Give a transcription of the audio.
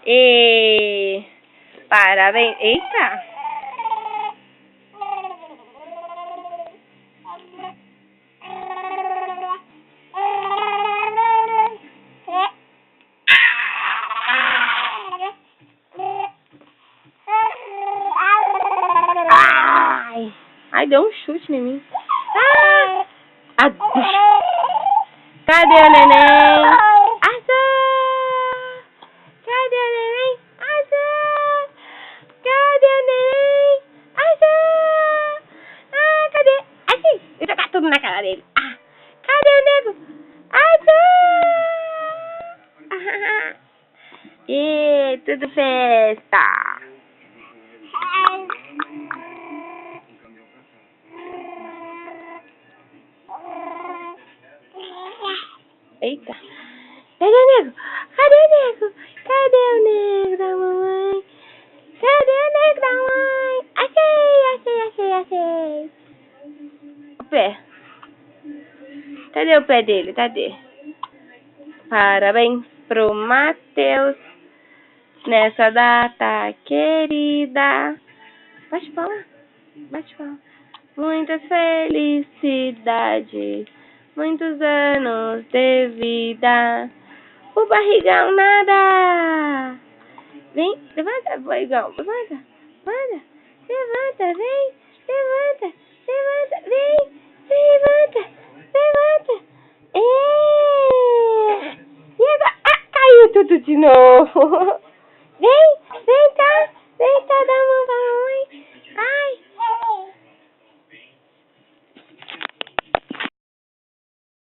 E parabéns. Eita! Ai, deu um chute em mim. Cadê o neném? Arthur! Cadê o neném? Arthur! Cadê o neném? Arthur! Ah, cadê? Aqui! Vou jogar tudo na cara dele. Ah, cadê o nego? Arthur! E tudo festa! Eita! Cadê o nego? Cadê o nego? Cadê o nego da mamãe? Cadê o nego da mãe? Achei! O pé. Cadê o pé dele? Cadê? Parabéns pro Matheus nessa data querida. Bate palma. Muitas felicidades. Muitos anos de vida. O barrigão nada. Vem, levanta, barrigão. Levanta. Vem. Levanta. E agora? Ah, caiu tudo de novo. Vem cá, da mãe.